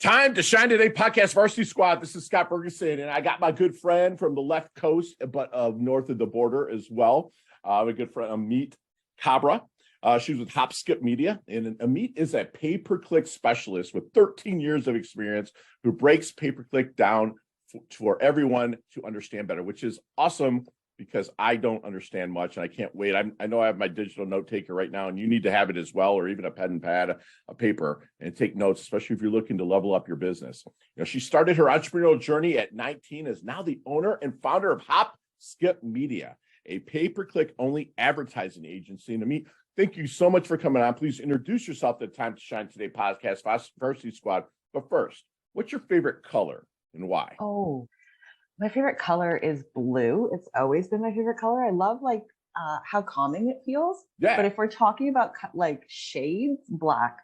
Time to Shine Today podcast varsity squad. This is Scott Ferguson, and I got my good friend from the left coast, but north of the border as well. My good friend Ameet Khabra. She's with Hop Skip Media, and Ameet is a pay-per-click specialist with 13 years of experience who breaks pay-per-click down for everyone to understand better, which is awesome because I don't understand much, and I can't wait. I know I have my digital note taker right now, and you need to have it as well, or even a pen and pad, a paper, and take notes, especially if you're looking to level up your business. You know, she started her entrepreneurial journey at 19, is now the owner and founder of Hop Skip Media, a pay-per-click only advertising agency. And Ameet, thank you so much for coming on. Please introduce yourself to the Time to Shine Today podcast, Varsity Squad. But first, what's your favorite color and why? Oh, my favorite color is blue. It's always been my favorite color. I love how calming it feels. Yeah. But if we're talking about like shades, black.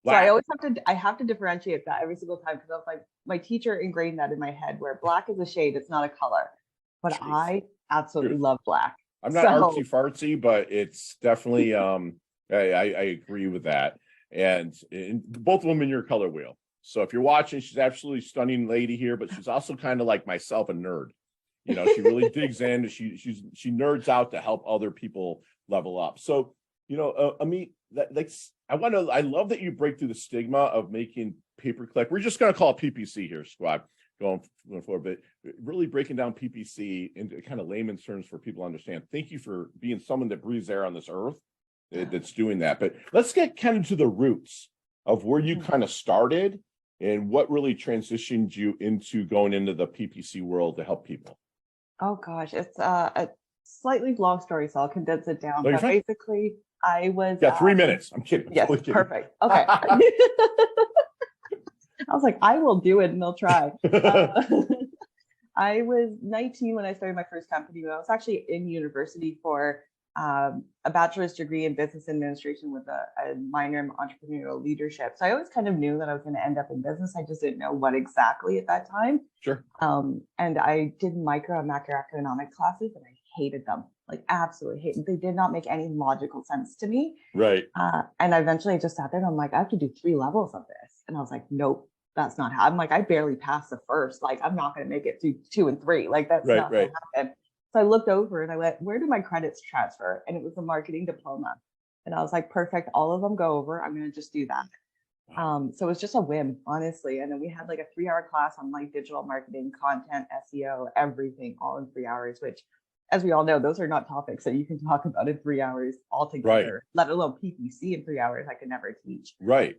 So I always have to differentiate that every single time because I was like, my teacher ingrained that in my head where black is a shade, it's not a color. But Jeez. I absolutely love black. I'm not artsy fartsy, but it's definitely I agree with that. And both of them in your color wheel. So if you're watching, she's absolutely stunning lady here, but she's also kind of like myself, a nerd. You know, she really digs in. She nerds out to help other people level up. So, you know, Ameet, I love that you break through the stigma of making pay-per-click. We're just going to call it PPC here, squad, going forward, but really breaking down PPC into kind of layman's terms for people to understand. Thank you for being someone that breathes air on this earth that's doing that. But let's get kind of to the roots of where you kind of started and what really transitioned you into going into the PPC world to help people. Oh gosh, it's a slightly long story, so I'll condense it down. No, but basically, I was 3 minutes. I'm kidding. Yes, totally kidding. Perfect. Okay. I was like, I will do it, and they'll try. I was 19 when I started my first company. I was actually in university for a bachelor's degree in business administration with a minor in entrepreneurial leadership. So I always kind of knew that I was going to end up in business. I just didn't know what exactly at that time. Sure. And I did micro and macroeconomic classes, and I hated them, like absolutely hated. They did not make any logical sense to me. Right. And eventually I just sat there and I'm like, I have to do 3 levels of this. And I was like, nope, that's not how. I'm like, I barely passed the first. Like, I'm not going to make it to 2 and 3. Like, that's not going to happen. So I looked over and I went, where do my credits transfer? And it was a marketing diploma. And I was like, perfect. All of them go over. I'm going to just do that. So it was just a whim, honestly. And then we had like a 3-hour class on like digital marketing, content, SEO, everything, all in 3 hours, which, as we all know, those are not topics that you can talk about in 3 hours altogether, let alone PPC in 3 hours. I could never teach. Right.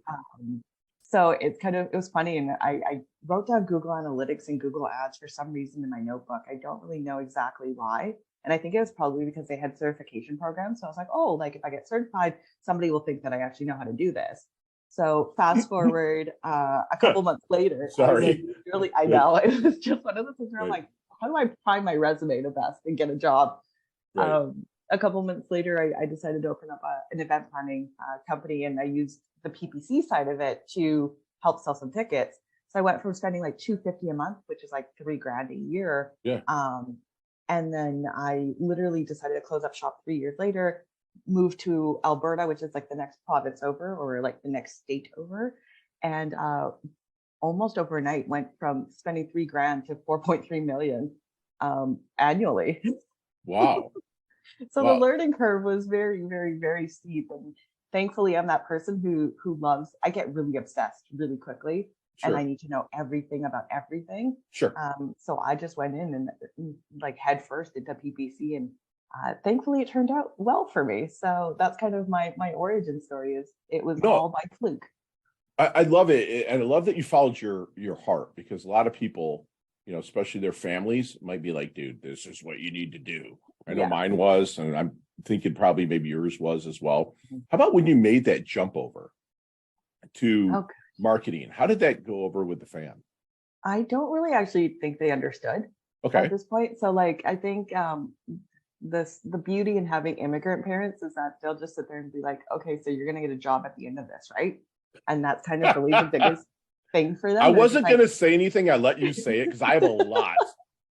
So it was funny. And I wrote down Google Analytics and Google Ads for some reason in my notebook. I don't really know exactly why. And I think it was probably because they had certification programs. So I was like, oh, like if I get certified, somebody will think that I actually know how to do this. So fast forward a couple months later. Sorry. I know. It was just one of the things where I'm like, how do I prime my resume the best and get a job? Right. A couple months later, I decided to open up an event planning company, and I used the PPC side of it to help sell some tickets. So I went from spending like $250 a month, which is like $3,000 a year. Yeah. And then I literally decided to close up shop 3 years later, moved to Alberta, which is like the next province over, or like the next state over. And almost overnight went from spending $3,000 to 4.3 million annually. Wow. So the learning curve was very, very, very steep. And thankfully, I'm that person who I get really obsessed really quickly. Sure. And I need to know everything about everything. Sure. So I just went in and like head first into PPC, and thankfully it turned out well for me. So that's kind of my origin story. Is it was all by fluke. I love it, and I love that you followed your heart, because a lot of people, you know, especially their families, might be like, "Dude, this is what you need to do." I know mine was, and I'm thinking probably maybe yours was as well. How about when you made that jump over to marketing? How did that go over with the fam? I don't really actually think they understood at this point. So like, I think the beauty in having immigrant parents is that they'll just sit there and be like, okay, so you're going to get a job at the end of this, right? And that's kind of really the biggest thing for them. I wasn't going to say anything. I let you say it because I have a lot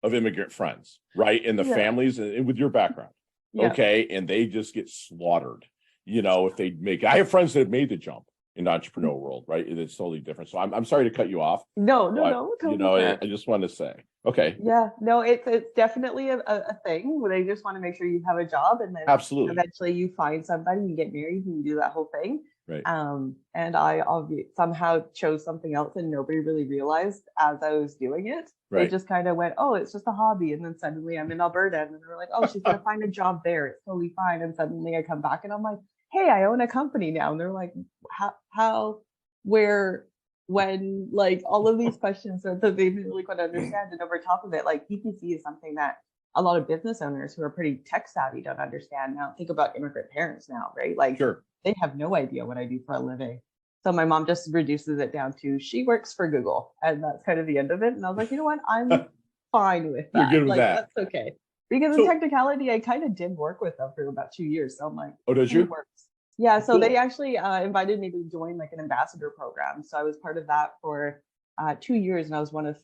of immigrant friends, right? In the families and with your background. Okay. And they just get slaughtered, you know, if they make, I have friends that have made the jump in the entrepreneurial world, right? It's totally different. So I'm sorry to cut you off. No, Totally I just want to say, okay. Yeah, no, it's definitely a thing where they just want to make sure you have a job, and then absolutely eventually you find somebody, you get married, and you do that whole thing. Right. And I somehow chose something else, and nobody really realized as I was doing it. Right. They just kind of went, oh, it's just a hobby. And then suddenly I'm in Alberta, and they're like, oh, she's going to find a job there. It's totally fine. And suddenly I come back and I'm like, hey, I own a company now. And they're like, how, where, when, like all of these questions that they didn't really quite understand. And over top of it, like PPC is something that a lot of business owners who are pretty tech savvy don't understand. Now think about immigrant parents now, right? Like sure. They have no idea what I do for a living. So my mom just reduces it down to she works for Google, and that's kind of the end of it. And I was like, you know what? I'm fine with that. You're good with like, that. That's okay. Because in technicality, I kind of did work with them for about 2 years. So I'm like, oh, did you? It works. Yeah. So they actually invited me to join like an ambassador program. So I was part of that for 2 years, and I was one of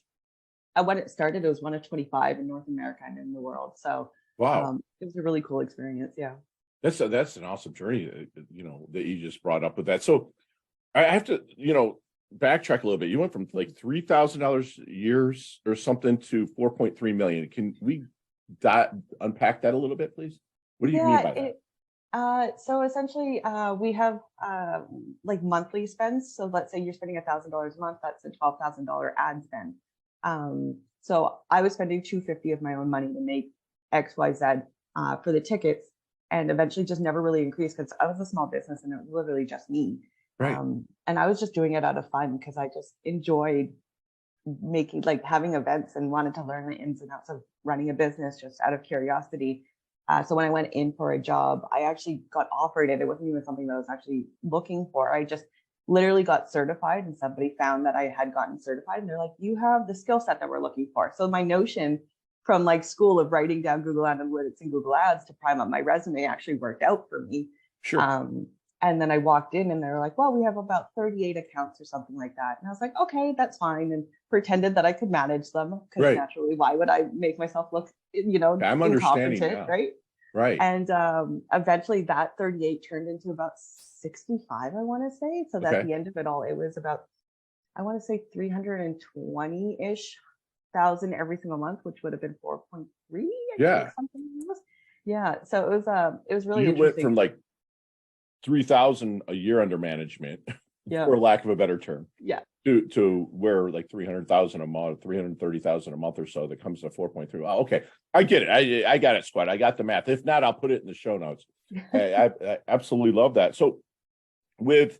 when it started, it was one of 25 in North America and in the world. So wow, it was a really cool experience. Yeah. That's an awesome journey, that you just brought up with that. So I have to, backtrack a little bit. You went from like $3,000 a year or something to 4.3 million. Can we unpack that a little bit, please? What do you mean by that? So essentially, we have like monthly spends. So let's say you're spending $1,000 a month. That's a $12,000 ad spend. So I was spending $250 of my own money to make X, Y, Z for the tickets, and eventually just never really increased because I was a small business and it was literally just me. Right. And I was just doing it out of fun because I just enjoyed making, like having events, and wanted to learn the ins and outs of running a business just out of curiosity. So when I went in for a job, I actually got offered it. It wasn't even something that I was actually looking for. I just literally got certified, and somebody found that I had gotten certified, and they're like, you have the skill set that we're looking for. So my notion from like school of writing down Google Analytics and Google Ads to prime up my resume actually worked out for me. Sure. And then I walked in and they were like, well, we have about 38 accounts or something like that. And I was like, okay, that's fine. And pretended that I could manage them, because naturally, why would I make myself look, I'm incompetent, right? Right. And eventually that 38 turned into about 65, I want to say. So that at the end of it all, it was about, I want to say 320-ish thousand every single month, which would have been 4.3. Yeah. Yeah. So it was really you interesting. went from like 3,000 a year under management, for lack of a better term, to where like 300,000 a month, 330,000 a month or so, that comes to 4.3. Oh, okay, I get it. I got it, Squad. I got the math. If not, I'll put it in the show notes. I absolutely love that. So, with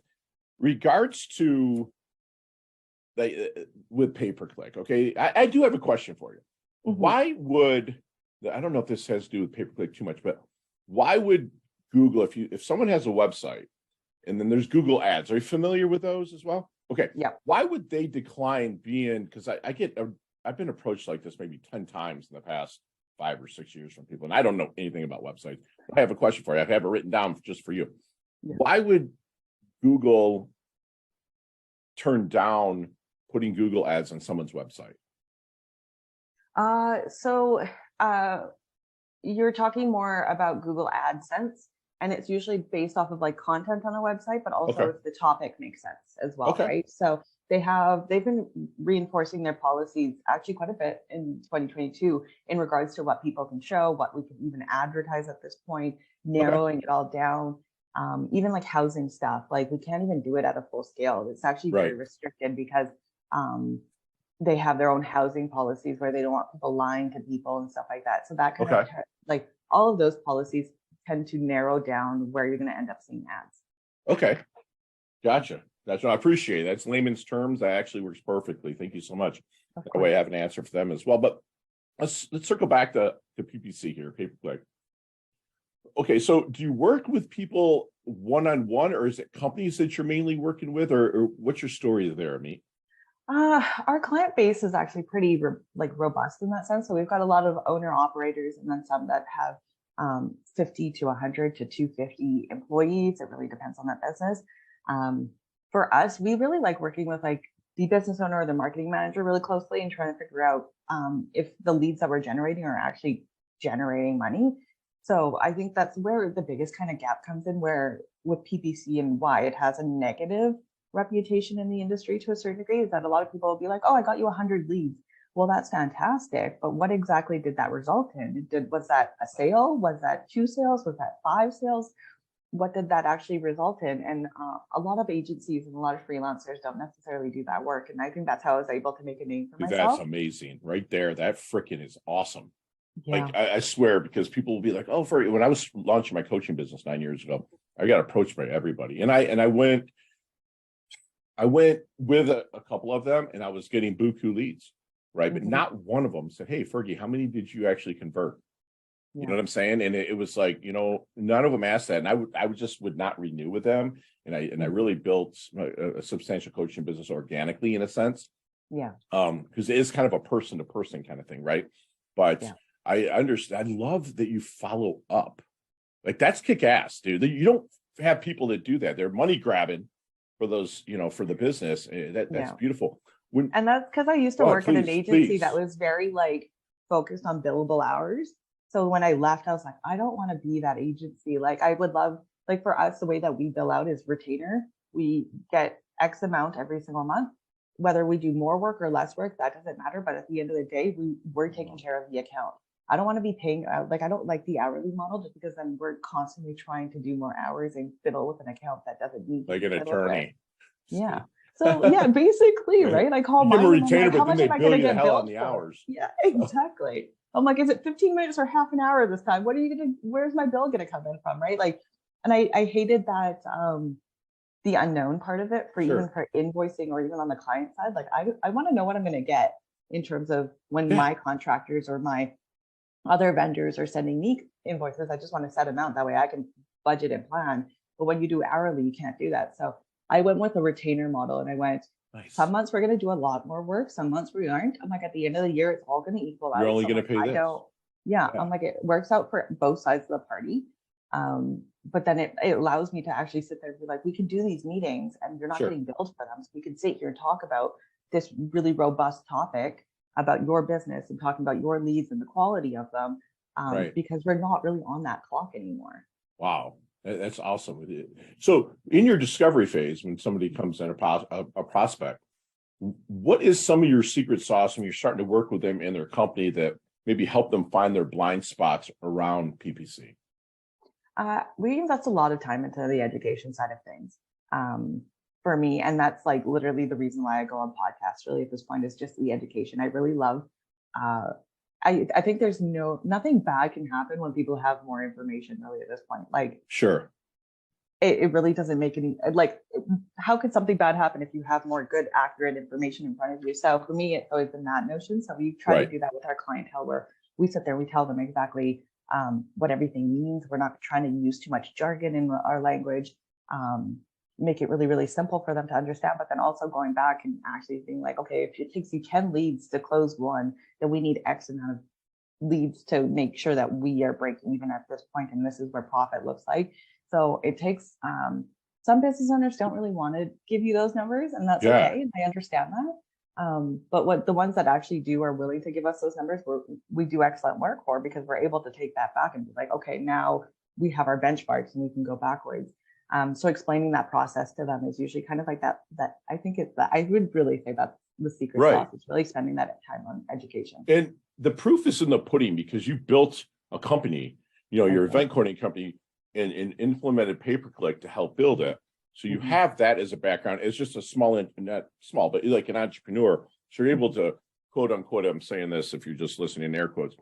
regards to with pay-per-click, okay, I do have a question for you. Mm-hmm. Why would, I don't know if this has to do with pay-per-click too much, but why would Google, if someone has a website and then there's Google Ads, are you familiar with those as well? Okay. Yeah. Why would they decline being, because I've been approached like this maybe 10 times in the past 5 or 6 years from people, and I don't know anything about websites. I have a question for you. I have it written down just for you. Yeah. Why would Google turn down putting Google Ads on someone's website? So you're talking more about Google AdSense, and it's usually based off of like content on a website, but also if the topic makes sense as well, right? So they've been reinforcing their policies actually quite a bit in 2022 in regards to what people can show, what we can even advertise at this point, narrowing it all down. Even like housing stuff, like we can't even do it at a full scale. It's actually very restricted because they have their own housing policies where they don't want people lying to people and stuff like that. So that kind of like all of those policies tend to narrow down where you're going to end up seeing ads. Okay. Gotcha. That's what I appreciate. That's layman's terms. That actually works perfectly. Thank you so much. That way I have an answer for them as well. But let's circle back to PPC here, pay-per-click. Okay, so do you work with people one-on-one, or is it companies that you're mainly working with, or what's your story there, Ameet? Our client base is actually pretty robust in that sense. So we've got a lot of owner operators, and then some that have 50 to 100 to 250 employees. It really depends on that business. For us, we really like working with like the business owner or the marketing manager really closely and trying to figure out if the leads that we're generating are actually generating money. So I think that's where the biggest kind of gap comes in, where with PPC and why it has a negative reputation in the industry to a certain degree, is that a lot of people will be like, oh, I got you 100 leads. Well, that's fantastic. But what exactly did that result in? Was that a sale? Was that 2 sales? Was that 5 sales? What did that actually result in? And a lot of agencies and a lot of freelancers don't necessarily do that work. And I think that's how I was able to make a name for myself. That's amazing right there. That freaking is awesome. Yeah. Like I swear, because people will be like, oh, when I was launching my coaching business 9 years ago, I got approached by everybody. And I went with a couple of them, and I was getting buku leads, right? But not one of them said, hey, Fergie, how many did you actually convert? You know what I'm saying? And it was like, none of them asked that. And I would not renew with them. And I really built a substantial coaching business organically in a sense. Yeah. Because it is kind of a person to person kind of thing, right? But I understand. I love that you follow up. Like, that's kick ass, dude. You don't have people that do that. They're money grabbing for those, for the business. That's beautiful. And that's because I used to work at an agency that was very focused on billable hours. So when I left, I was like, I don't want to be that agency. Like, I would love, for us, the way that we bill out is retainer. We get X amount every single month. Whether we do more work or less work, that doesn't matter. But at the end of the day, we're taking care of the account. I don't want to be paying, I don't like the hourly model, just because then we're constantly trying to do more hours and fiddle with an account that doesn't need. Like an attorney. Yeah. So yeah, basically, right? I call mine. Retainer, how much am I going to get billed on the for? hours? Yeah, exactly. I'm like, is it 15 minutes or half an hour this time? Where's my bill going to come in from? Right. And I hated that, the unknown part of it even for invoicing or even on the client side. Like, I want to know what I'm going to get in terms of when my contractors or my other vendors are sending me invoices. I just want to set amount. That way I can budget and plan. But when you do hourly, you can't do that. So I went with a retainer model, and I went, some months we're going to do a lot more work. Some months we aren't. I'm like, at the end of the year, it's all going to equal out. You're only going to pay this. I'm like, it works out for both sides of the party. But then it allows me to actually sit there and be like, we can do these meetings and you're not getting billed for them. So we can sit here and talk about this really robust topic about your business and talking about your leads and the quality of them, because we're not really on that clock anymore. Wow. That's awesome. So in your discovery phase, when somebody comes in, a prospect, what is some of your secret sauce when you're starting to work with them in their company that maybe help them find their blind spots around PPC? We invest a lot of time into the education side of things, for me. And that's literally the reason why I go on podcasts really at this point, is just the education. I really love, I think there's nothing bad can happen when people have more information really at this point. It really doesn't make any, how could something bad happen if you have more good, accurate information in front of you? So for me, it's always been that notion. So we try to do that with our clientele, where we sit there, we tell them exactly what everything means. We're not trying to use too much jargon in our language, make it really, really simple for them to understand, but then also going back and actually being like, okay, if it takes you 10 leads to close one, then we need X amount of leads to make sure that we are breaking even at this point, and this is where profit looks like. So it takes, some business owners don't really want to give you those numbers, and that's okay. And I understand that. But what the ones that actually are willing to give us those numbers, we do excellent work for, because we're able to take that back and be like, okay, now we have our benchmarks and we can go backwards. So explaining that process to them is usually kind of like that I think I would really say that's the secret sauce. It's really spending that time on education. And the proof is in the pudding, because you built a company, your event coordinating company, and implemented pay-per-click to help build it. So you have that as a background. It's just a not small, but like an entrepreneur. So you're able to, quote unquote, I'm saying this if you're just listening in air quotes,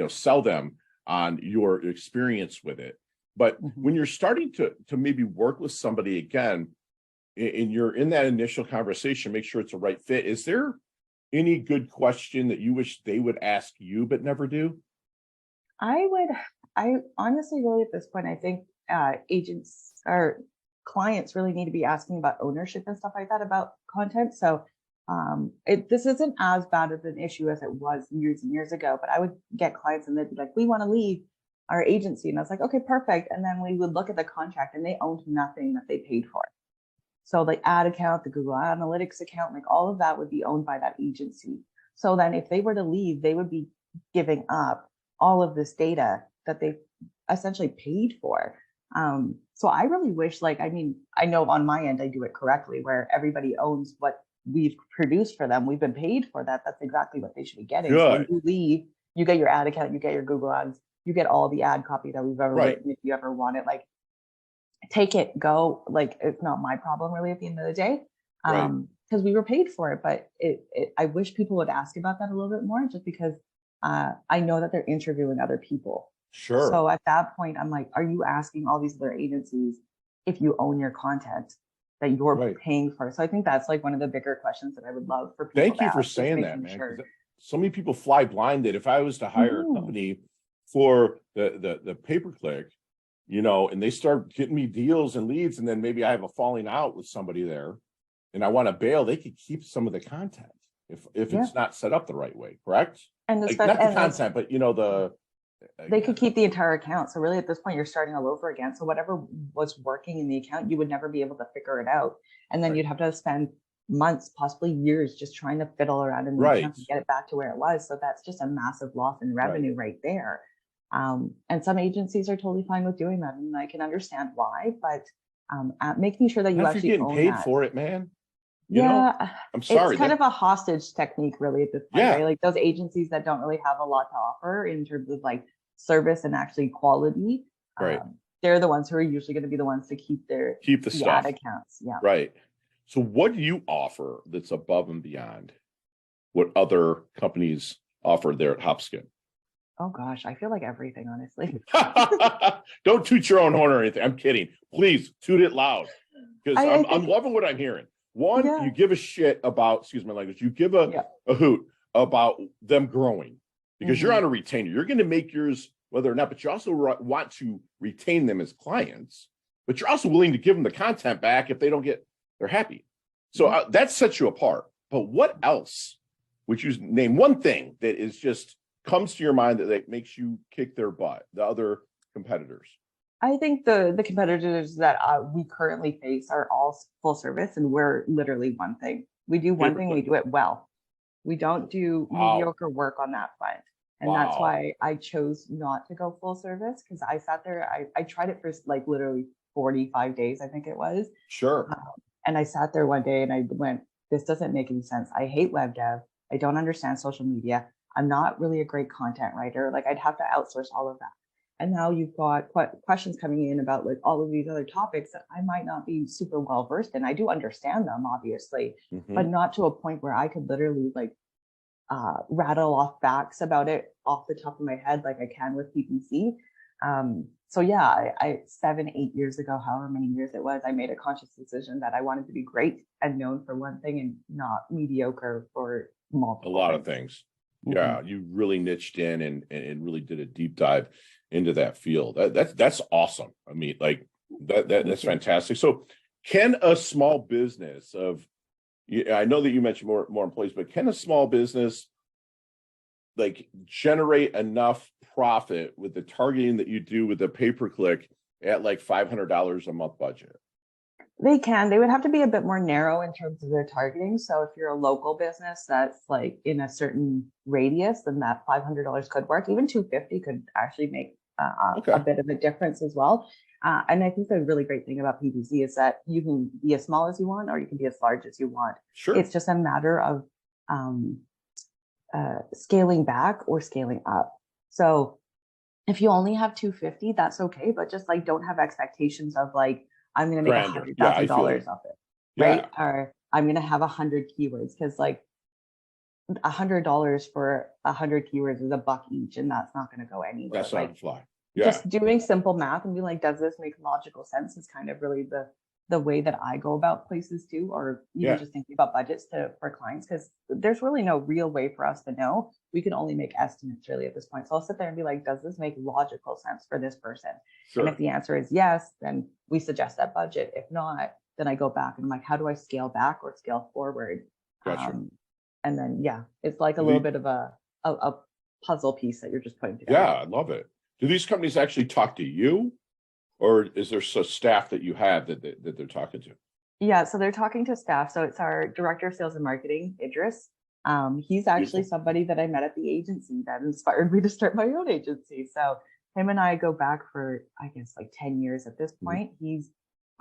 sell them on your experience with it. But when you're starting to maybe work with somebody again, and you're in that initial conversation, make sure it's a right fit. Is there any good question that you wish they would ask you but never do? I honestly, really at this point, I think agents or clients really need to be asking about ownership and stuff like that about content. So this isn't as bad of an issue as it was years and years ago, but I would get clients and they'd be like, we want to leave our agency. And I was like, okay, perfect. And then we would look at the contract and they owned nothing that they paid for. So the ad account, the Google Analytics account, all of that would be owned by that agency. So then if they were to leave, they would be giving up all of this data that they essentially paid for. So I really wish, like, I mean, I know on my end, I do it correctly where everybody owns what we've produced for them. We've been paid for that. That's exactly what they should be getting. So when you leave, you get your ad account, you get your Google ads, you get all the ad copy that we've ever written. If you ever want it, like, take it, go. Like, it's not my problem really at the end of the day. Because we were paid for it, but I wish people would ask about that a little bit more, just because I know that they're interviewing other people. Sure. So at that point, I'm like, are you asking all these other agencies if you own your content that you're paying for? So I think that's like one of the bigger questions that I would love for people. Thank you for saying that, man. Sure. So many people fly blind that if I was to hire a company for the pay-per-click, you know, and they start getting me deals and leads, and then maybe I have a falling out with somebody there and I want to bail, they could keep some of the content if it's not set up the right way, correct? And like, not the content, but you know, they could keep the entire account. So really at this point, you're starting all over again. So whatever was working in the account, you would never be able to figure it out. And then you'd have to spend months, possibly years, just trying to fiddle around in the account to get it back to where it was. So that's just a massive loss in revenue right there. And some agencies are totally fine with doing that. And I can understand why, but making sure that you actually getting own paid that. for it, man. You know, I'm sorry. It's kind of a hostage technique, really, at this point, right? Like those agencies that don't really have a lot to offer in terms of like service and actually quality. They're the ones who are usually going to be the ones to keep the ad accounts. Yeah. Right. So what do you offer that's above and beyond what other companies offer there at Hop Skip? Oh gosh, I feel like everything, honestly. Don't toot your own horn or anything. I'm kidding. Please toot it loud, because I'm loving what I'm hearing. One, you give a shit about, excuse my language, you give a hoot about them growing, because you're on a retainer. You're going to make yours whether or not, but you also want to retain them as clients, but you're also willing to give them the content back if they don't get, they're happy. So that sets you apart. But what else would you name one thing that is just comes to your mind that makes you kick their butt, the other competitors? I think the competitors that we currently face are all full service, and we're literally one thing. We do one thing, we do it well. We don't do mediocre work on that front. And that's why I chose not to go full service, because I sat there, I tried it for like literally 45 days, I think it was. Sure. And I sat there one day and I went, this doesn't make any sense. I hate web dev. I don't understand social media. I'm not really a great content writer. Like, I'd have to outsource all of that. And now you've got questions coming in about like all of these other topics that I might not be super well versed in. I do understand them, obviously, but not to a point where I could literally like rattle off facts about it off the top of my head like I can with PPC. So yeah, I 7-8 years ago, however many years it was, I made a conscious decision that I wanted to be great and known for one thing and not mediocre for multiple. A lot of things. Yeah, you really niched in and really did a deep dive into that field. That's awesome. I mean, like that's fantastic. So can a small business I know that you mentioned more employees, but can a small business like generate enough profit with the targeting that you do with the pay-per-click at like $500 a month budget? They can. They would have to be a bit more narrow in terms of their targeting. So if you're a local business that's like in a certain radius, then that $500 could work. Even $250 could actually make a bit of a difference as well. And I think the really great thing about PPC is that you can be as small as you want, or you can be as large as you want. Sure. It's just a matter of scaling back or scaling up. So if you only have $250, that's okay, but just like don't have expectations of like, I'm going to make $100,000 off it, right? Or I'm going to have 100 keywords, because like $100 for 100 keywords is $1 each, and that's not going to go anywhere. That's not fly. Just doing simple math and be like, does this make logical sense? Is kind of really the way that I go about places too, or even just thinking about budgets for clients, because there's really no real way for us to know. We can only make estimates really at this point. So I'll sit there and be like, does this make logical sense for this person? Sure. And if the answer is yes, then we suggest that budget. If not, then I go back and I'm like, how do I scale back or scale forward? Gotcha. And then, it's like a little bit of a puzzle piece that you're just putting together. Yeah, I love it. Do these companies actually talk to you, or is there some staff that you have that they're talking to? Yeah, so they're talking to staff. So it's our director of sales and marketing, Idris. He's actually somebody that I met at the agency that inspired me to start my own agency. So him and I go back for, I guess, like 10 years at this point. He's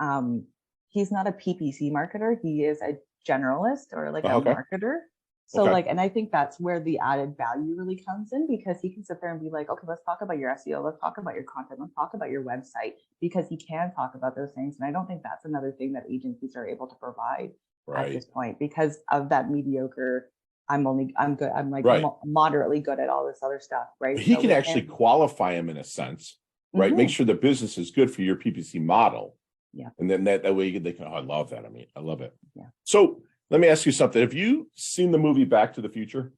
not a PPC marketer. He is a generalist or like a marketer. So like, and I think that's where the added value really comes in, because he can sit there and be like, okay, let's talk about your SEO. Let's talk about your content. Let's talk about your website, because he can talk about those things. And I don't think that's another thing that agencies are able to provide at this point, because of that mediocre. I'm good. I'm like moderately good at all this other stuff. Right. He can actually qualify him in a sense, right? Make sure the business is good for your PPC model. Yeah. And then that way they can, I love that. I mean, I love it. Yeah. So let me ask you something. Have you seen the movie Back to the Future?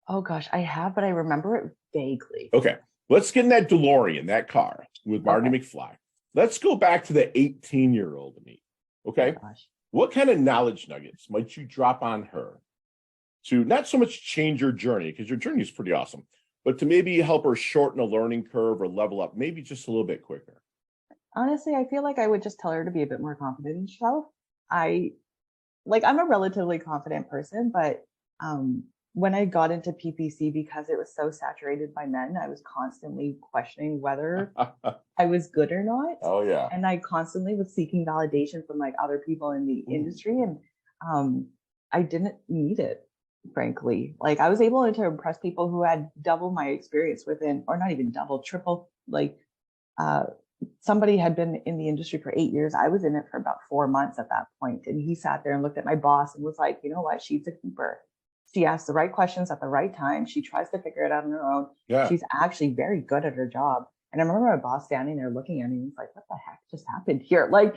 Oh gosh, I have, but I remember it vaguely. Okay. Let's get in that DeLorean, that car with Marty McFly. Let's go back to the 18-year-old Ameet. Okay. Oh, gosh. What kind of knowledge nuggets might you drop on her to not so much change your journey, because your journey is pretty awesome, but to maybe help her shorten a learning curve or level up maybe just a little bit quicker? Honestly, I feel like I would just tell her to be a bit more confident in herself. I'm a relatively confident person, but when I got into PPC, because it was so saturated by men, I was constantly questioning whether I was good or not. Oh yeah. And I constantly was seeking validation from like other people in the industry, and I didn't need it, frankly. Like I was able to impress people who had double my experience within, or not even double, triple, like somebody had been in the industry for 8 years. I was in it for about 4 months at that point. And he sat there and looked at my boss and was like, you know what? She's a keeper. She asks the right questions at the right time. She tries to figure it out on her own. Yeah. She's actually very good at her job. And I remember my boss standing there looking at me and he's like, what the heck just happened here? Like,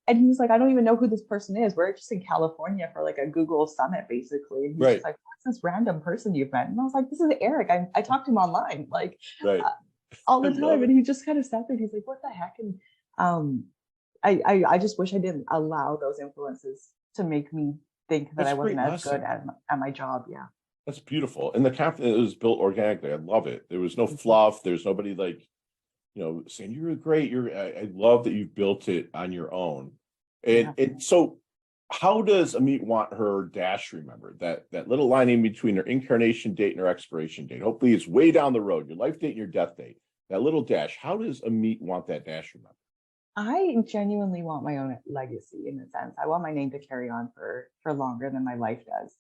and he was like, I don't even know who this person is. We're just in California for like a Google summit, basically. And he's just like, what's this random person you've met? And I was like, this is Eric. I talked to him online. Like, all the time. And he just kind of sat there. He's like, what the heck? And I just wish I didn't allow those influences to make me think that I wasn't as good at my job. Yeah. That's beautiful. And the confidence was built organically. I love it. There was no fluff. There's nobody like, saying you're great. I love that you built it on your own. And so how does Ameet want her dash remembered? That little line in between her incarnation date and her expiration date. Hopefully it's way down the road, your life date and your death date. That little dash. How does Ameet want that dash remembered? I genuinely want my own legacy, in a sense. I want my name to carry on for longer than my life does.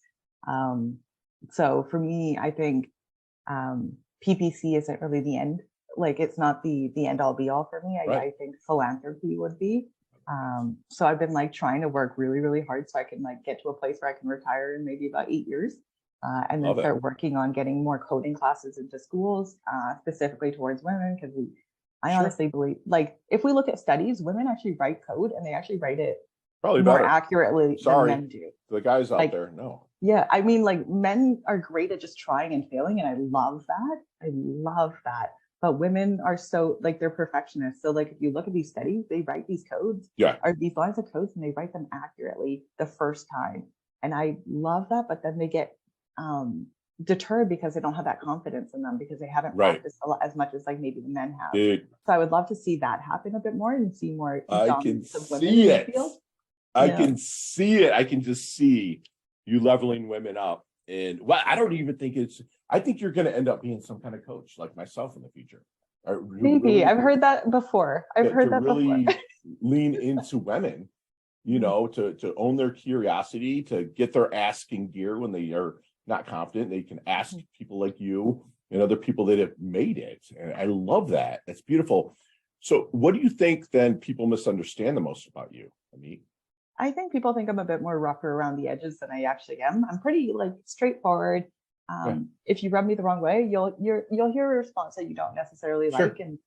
So for me, I think PPC isn't really the end. Like it's not the end all be all for me. I think philanthropy would be. So I've been like trying to work really, really hard so I can like get to a place where I can retire in maybe about 8 years. And then start working on getting more coding classes into schools, specifically towards women, because I honestly believe, like, if we look at studies, women actually write code and they actually write it probably more accurately than men do. The guys out there, no. Yeah, I mean, like, men are great at just trying and failing, and I love that. I love that. But women are so, like, they're perfectionists. So, like, if you look at these studies, they write these codes, or these lines of codes, and they write them accurately the first time. And I love that, but then they get deterred because they don't have that confidence in them, because they haven't practiced a lot as much as like maybe the men have. So I would love to see that happen a bit more and see more dominance of women in the field. I can see it. I can just see you leveling women up. And I don't even think I think you're going to end up being some kind of coach like myself in the future. Maybe. I've heard that before. I've heard that really before. Lean into women, to own their curiosity, to get their asking gear when they are not confident. They can ask people like you and other people that have made it. And I love that. That's beautiful. So what do you think then people misunderstand the most about you, Ameet? I think people think I'm a bit more rougher around the edges than I actually am. I'm pretty like straightforward. If you rub me the wrong way, you'll hear a response that you don't necessarily like. And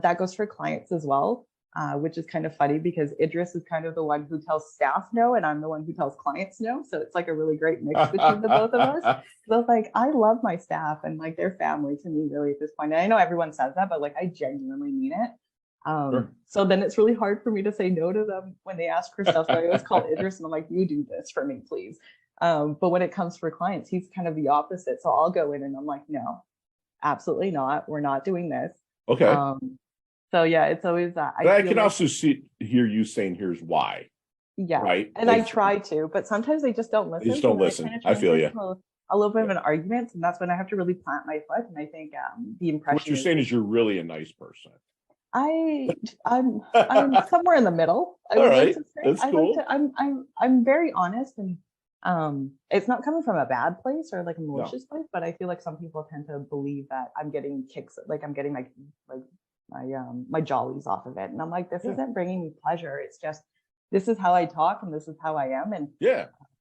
that goes for clients as well. Which is kind of funny because Idris is kind of the one who tells staff no, and I'm the one who tells clients no. So it's like a really great mix between the both of us. So like, I love my staff and like they're family to me really at this point. And I know everyone says that, but like I genuinely mean it. So then it's really hard for me to say no to them when they ask for stuff. So I always call Idris and I'm like, you do this for me, please. But when it comes for clients, he's kind of the opposite. So I'll go in and I'm like, no, absolutely not. We're not doing this. Okay. So yeah, it's always that. I can also hear you saying, "Here's why." Yeah, right. And I try to, but sometimes they just don't listen. They just don't listen. I feel you. a little bit of an argument, and that's when I have to really plant my foot. And I think the impression. What you're saying is you're really a nice person. I'm somewhere in the middle. I All would right, like to say. that's cool. I'm very honest, and it's not coming from a bad place or like a malicious place, but I feel like some people tend to believe that I'm getting kicks, like I'm getting my jollies off of it, and I'm like, this isn't bringing me pleasure. It's just this is how I talk, and this is how I am, and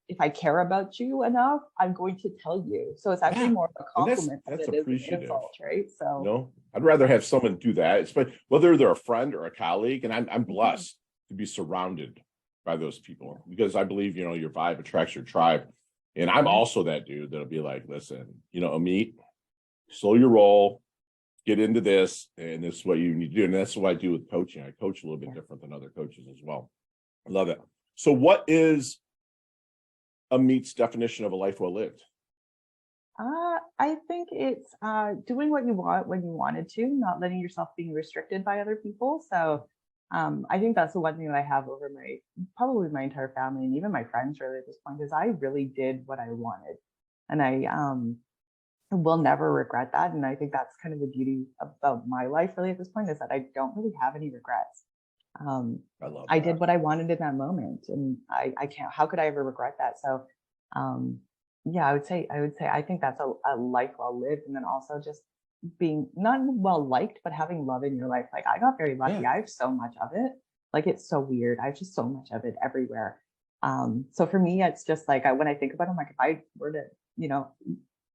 if I care about you enough, I'm going to tell you. So it's actually more of a compliment than it is an insult, right? So no, I'd rather have someone do that, but whether they're a friend or a colleague, and I'm blessed to be surrounded by those people because I believe, you know, your vibe attracts your tribe. And I'm also that dude that'll be like, listen, you know, Ameet, slow your roll, get into this, and this is what you need to do. And that's what I do with coaching. I coach a little bit different than other coaches as well. I love it. So what is Ameet's definition of a life well lived? I think it's doing what you want when you wanted to, not letting yourself being restricted by other people. So I think that's the one thing that I have over probably my entire family and even my friends really at this point is I really did what I wanted, and I will never regret that. And I think that's kind of the beauty about my life really at this point is that I don't really have any regrets. I did what I wanted in that moment, and I can't. How could I ever regret that? So, yeah, I would say I think that's a life well lived, and then also just being not well liked, but having love in your life. Like I got very lucky. I have so much of it. Like it's so weird. I have just so much of it everywhere. So for me, it's just like when I think about it, I'm like if I were to, you know,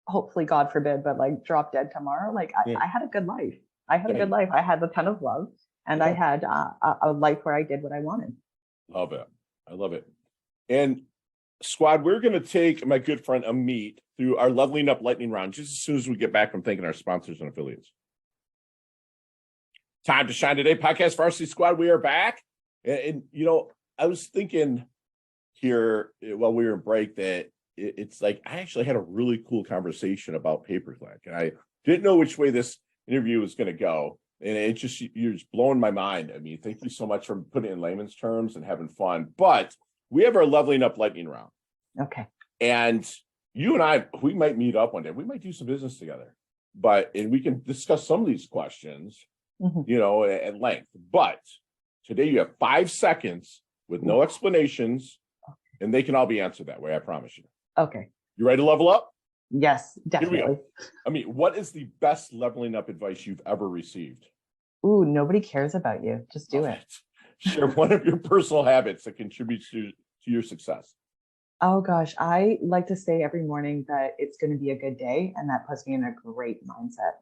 hopefully God forbid, but like drop dead tomorrow, like I had a good life. I had a good life. I had a ton of love. And I had a life where I did what I wanted. Love it. I love it. And squad, we're going to take my good friend Ameet through our leveling up lightning round just as soon as we get back from thanking our sponsors and affiliates. Time to shine today. Podcast Varsity Squad. We are back. And you know, I was thinking here while we were in break that it's like I actually had a really cool conversation about pay-per-click. And I didn't know which way this interview was going to go. And it just, you're just blowing my mind. I mean, thank you so much for putting it in layman's terms and having fun. But we have our leveling up lightning round. Okay. And you and I, we might meet up one day. We might do some business together. And we can discuss some of these questions, you know, at length. But today you have 5 seconds with no explanations, and they can all be answered that way. I promise you. Okay. You ready to level up? Yes, definitely. I mean, what is the best leveling up advice you've ever received? Ooh, nobody cares about you. Just do it. Share one of your personal habits that contributes to your success. Oh gosh, I like to say every morning that it's going to be a good day, and that puts me in a great mindset.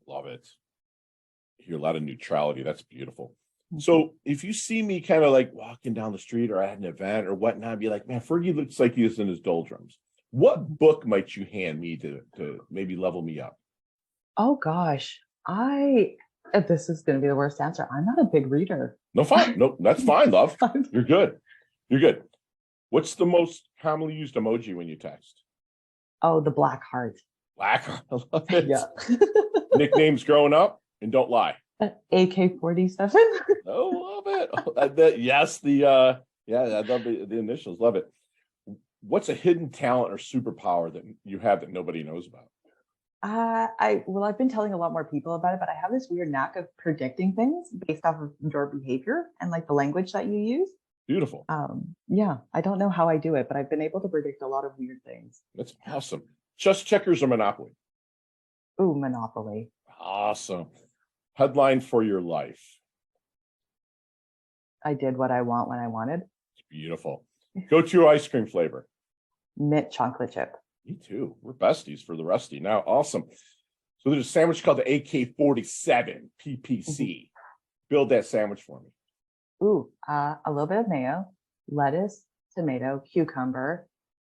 Love it. I hear a lot of neutrality. That's beautiful. So if you see me kind of like walking down the street or at an event or whatnot, be like, man, Fergie looks like he's in his doldrums. What book might you hand me to maybe level me up? Oh gosh, this is going to be the worst answer. I'm not a big reader. No, fine. No, that's fine, love. You're good. You're good. What's the most commonly used emoji when you text? Oh, the black heart. Black heart. I love it. Yeah. Nicknames growing up, and don't lie. AK-47. Oh, love it. Yes, I love the initials. Love it. What's a hidden talent or superpower that you have that nobody knows about? I've been telling a lot more people about it, but I have this weird knack of predicting things based off of your behavior and like the language that you use. Beautiful. Yeah, I don't know how I do it, but I've been able to predict a lot of weird things. That's awesome. Chess, checkers, or Monopoly? Ooh, Monopoly. Awesome. Headline for your life. I did what I want when I wanted. It's beautiful. Go-to ice cream flavor. Mint chocolate chip. Me too. We're besties for the rusty now. Awesome. So there's a sandwich called the AK-47 PPC. Build that sandwich for me. Ooh, a little bit of mayo, lettuce, tomato, cucumber,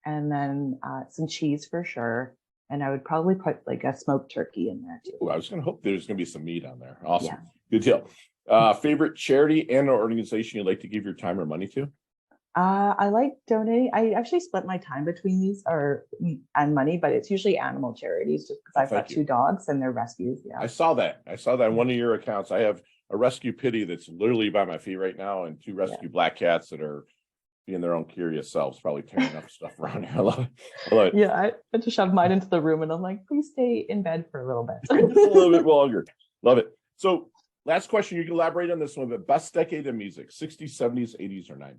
and then some cheese for sure. And I would probably put like a smoked turkey in there too. Ooh, I was going to hope there's going to be some meat on there. Awesome. Yeah. Good deal. Favorite charity and or organization you'd like to give your time or money to? I like donating. I actually split my time between these and money, but it's usually animal charities just because I've got 2 dogs and they're rescues. Yeah. I saw that on one of your accounts. I have a rescue pitty that's literally by my feet right now and 2 rescue black cats that are being their own curious selves, probably tearing up stuff around here. I love it. I love it. Yeah, I just shoved mine into the room and I'm like, please stay in bed for a little bit. Just a little bit longer. Love it. So last question, you can elaborate on this one, but best decade of music, 60s, 70s, 80s, or 90s?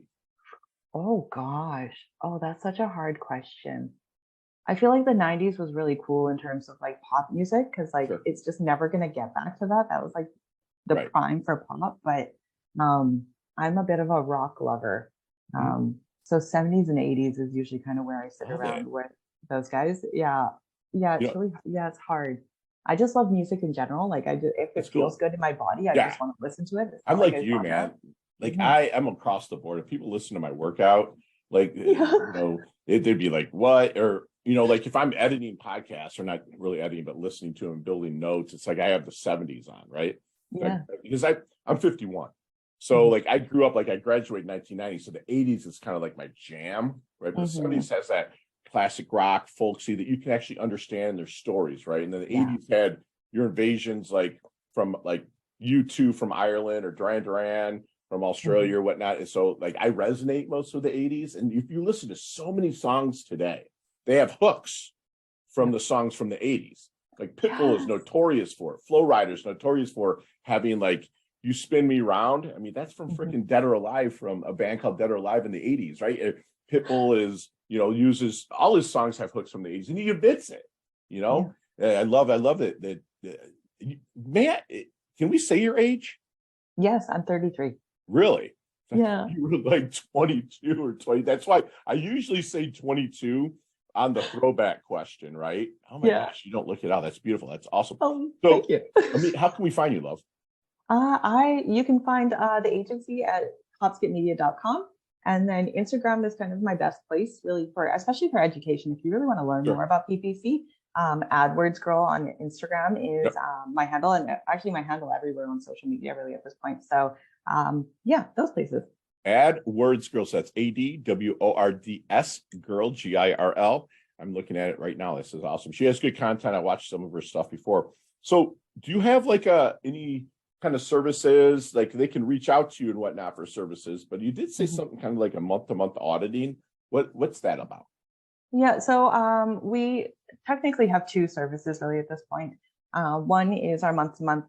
Oh gosh. Oh, that's such a hard question. I feel like the 90s was really cool in terms of like pop music because like Sure. it's just never gonna get back to that. That was like the Right. prime for pop, but I'm a bit of a rock lover. So 70s and 80s is usually kind of where I sit Love around it. with those guys. Yeah. Yeah, You it's know, really it's hard. I just love music in general. Like I just if that's it feels cool. good in my body, I Yeah. just want to listen to it. It's I'm not like like a you, genre. man. Like Mhm. I'm across the board. If people listen to my workout, like, Yeah. they'd be like, what? Or, like if I'm editing podcasts or not really editing, but listening to them, building notes, it's like I have the 70s on, right? Like, Yeah. because I'm 51. So Mhm. like I grew up, like I graduated in 1990. So the 80s is kind of like my jam, right? But the Mhm. 70s has that classic rock, folksy that you can actually understand their stories, right? And then the Yeah. 80s had your invasions like from like U2 from Ireland or Duran Duran from Mhm. Australia or whatnot. And so like I resonate most with the 80s. And if you listen to so many songs today, they have hooks from Yep. the songs from the 80s. Like Pitbull is Yes. notorious for it. Flow Rider's notorious for having like You Spin Me Round. I mean, that's from Mhm. freaking Dead or Alive, from a band called Dead or Alive in the 80s, right? Pitbull is, uses all his songs have hooks from the 80s and he admits it, you Yeah. know? I love that man, can we say your age? Yes, I'm 33. Really? Yeah. You were like 22 or 20. That's why I usually say 22 on the throwback question, right? Oh my Yeah. gosh, you don't look it out. That's beautiful. That's awesome. Thank So, you. I mean, how can we find you, love? You can find the agency at hopskipmedia.com. And then Instagram is kind of my best place really especially for education. If you really want to learn Sure. more about PPC, AdWords Girl on Instagram is Yep. my handle, and actually my handle everywhere on social media really at this point. So yeah, those places. AdWords Girl. So that's AdWords Girl, GIRL. I'm looking at it right now. This is awesome. She has good content. I watched some of her stuff before. So do you have like any kind of services, like they can reach out to you and whatnot for services, but you did say Mhm. something kind of like a month-to-month auditing. What's that about? Yeah, so we technically have two services really at this point. One is our month-to-month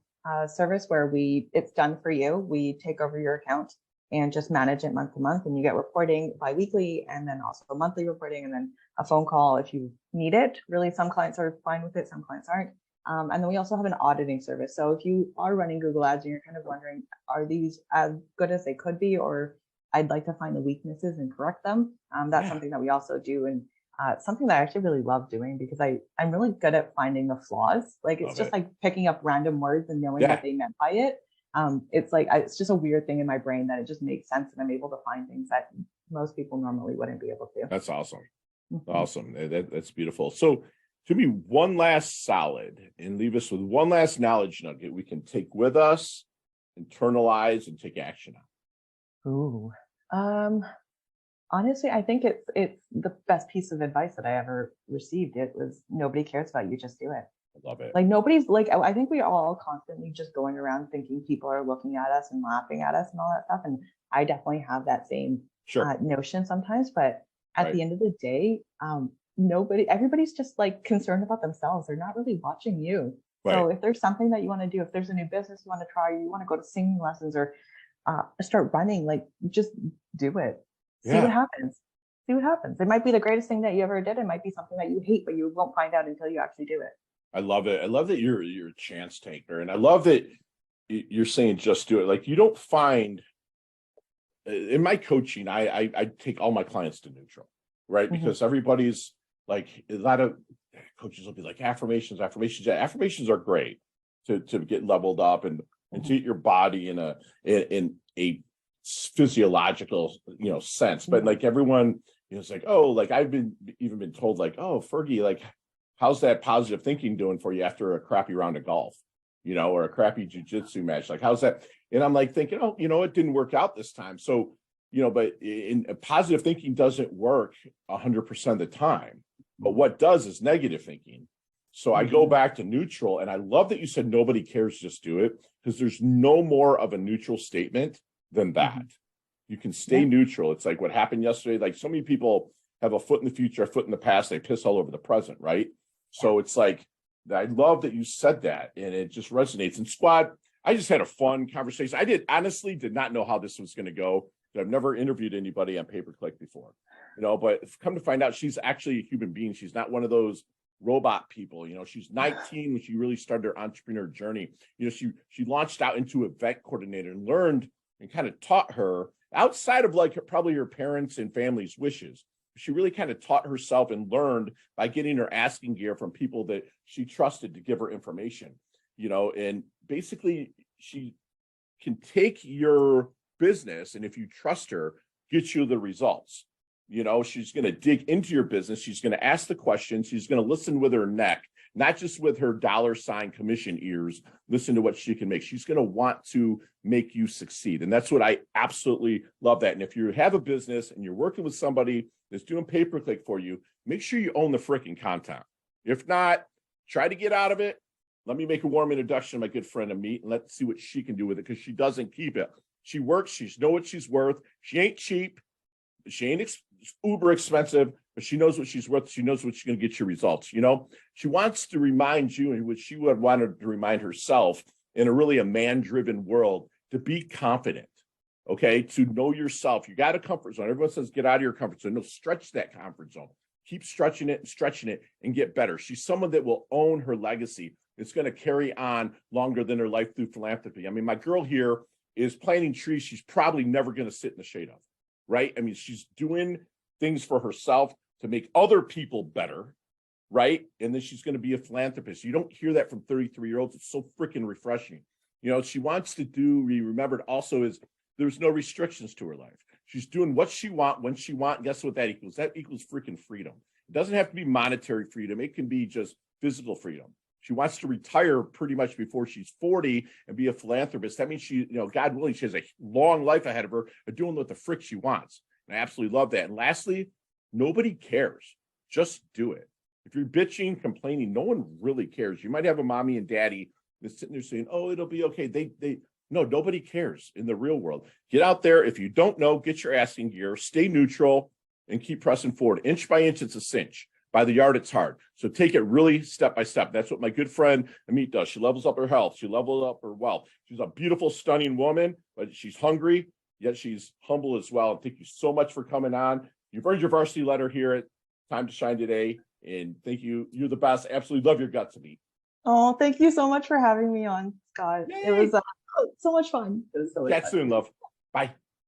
service where it's done for you. We take over your account and just manage it month to month, and you get reporting bi-weekly and then also monthly reporting and then a phone call if you need it. Really, some clients are fine with it, some clients aren't. And then we also have an auditing service. So if you are running Google Ads and you're kind of wondering, are these as good as they could be, or I'd like to find the weaknesses and correct them, that's Yeah. something that we also do. And it's something that I actually really love doing because I'm really good at finding the flaws. Like it's Love just it. like picking up random words and knowing Yeah. what they meant by it. It's like it's just a weird thing in my brain that it just makes sense, and I'm able to find things that most people normally wouldn't be able to. That's awesome. Mhm. Awesome. That's beautiful. So to me, one last solid and leave us with one last knowledge nugget we can take with us, internalize, and take action on. Ooh. Um, Honestly, I think it's the best piece of advice that I ever received. It was nobody cares about you, just do it. I love it. Like nobody's like I think we are all constantly just going around thinking people are looking at us and laughing at us and all that stuff. And I definitely have that same Sure. notion sometimes. But at Right. the end of the day, everybody's just like concerned about themselves. They're not really watching you. Right. So if there's something that you want to do, if there's a new business you want to try, you want to go to singing lessons or start running, like just do it. See what Yeah. happens. See what happens. It might be the greatest thing that you ever did. It might be something that you hate, but you won't find out until you actually do it. I love it. I love that you're a chance taker. And I love that you're saying just do it. Like you don't find in my coaching, I take all my clients to neutral, right? Mhm. Because everybody's like a lot of coaches will be like affirmations. Yeah, affirmations are great to get leveled up and to get your body in a physiological sense. But Yeah. like everyone, it's like, oh, like I've been told like, oh, Fergie, like how's that positive thinking doing for you after a crappy round of golf, or a crappy jujitsu match? Like, how's that? And I'm like thinking, oh, it didn't work out this time. So, but in positive thinking doesn't work 100% of the time. But what does is negative thinking. So I go back to neutral, and I love that you said nobody cares, just do it, because there's no more of a neutral statement than that. You can stay neutral. It's like what happened yesterday. Like so many people have a foot in the future, a foot in the past. They piss all over the present, right? So it's like, I love that you said that, and it just resonates. And squad, I just had a fun conversation. I honestly did not know how this was going to go. I've never interviewed anybody on pay-per-click before, but come to find out, she's actually a human being. She's not one of those robot people. She's 19 when she really started her entrepreneur journey. She launched out into event coordinator and learned and kind of taught her outside of like probably her parents and family's wishes. She really kind of taught herself and learned by getting her asking gear from people that she trusted to give her information, and basically she can take your business, and if you trust her, get you the results. She's going to dig into your business. She's going to ask the questions. She's going to listen with her neck, not just with her $ commission ears, listen to what she can make. She's going to want to make you succeed. And that's what I absolutely love that. And if you have a business and you're working with somebody that's doing pay-per-click for you, make sure you own the freaking content. If not, try to get out of it. Let me make a warm introduction to my good friend Ameet, and let's see what she can do with it, because she doesn't keep it. She works. She knows what she's worth. She ain't cheap. She ain't uber expensive, but she knows what she's worth. She knows what she's going to get you results. She wants to remind you, and what she would want to remind herself in a man-driven world, to be confident. Okay, to know yourself. You got a comfort zone. Everyone says get out of your comfort zone. No, stretch that comfort zone. Keep stretching it, and get better. She's someone that will own her legacy. It's going to carry on longer than her life through philanthropy. I mean, my girl here is planting trees she's probably never going to sit in the shade of, right? I mean, she's doing things for herself to make other people better, right? And then she's going to be a philanthropist. You don't hear that from 33-year-olds. It's so freaking refreshing. She wants to do, we remembered also, is there's no restrictions to her life. She's doing what she wants, when she wants. Guess what that equals? That equals freaking freedom. It doesn't have to be monetary freedom. It can be just physical freedom. She wants to retire pretty much before she's 40 and be a philanthropist. That means she, God willing, she has a long life ahead of her of doing what the frick she wants. And I absolutely love that. And lastly, nobody cares. Just do it. If you're bitching, complaining, no one really cares. You might have a mommy and daddy that's sitting there saying, oh, it'll be okay. No, nobody cares in the real world. Get out there. If you don't know, get your asking gear, stay neutral, and keep pressing forward. Inch by inch, it's a cinch. By the yard, it's hard. So take it really step by step. That's what my good friend Ameet does. She levels up her health. She levels up her wealth. She's a beautiful, stunning woman, but she's hungry, yet she's humble as well. And thank you so much for coming on. You've earned your varsity letter here at Time to Shine today. And thank you. You're the best. Absolutely love your guts, Ameet. Oh, thank you so much for having me on, Scott. Yay. It was so much fun. It was so much fun. Chat soon, love. Bye.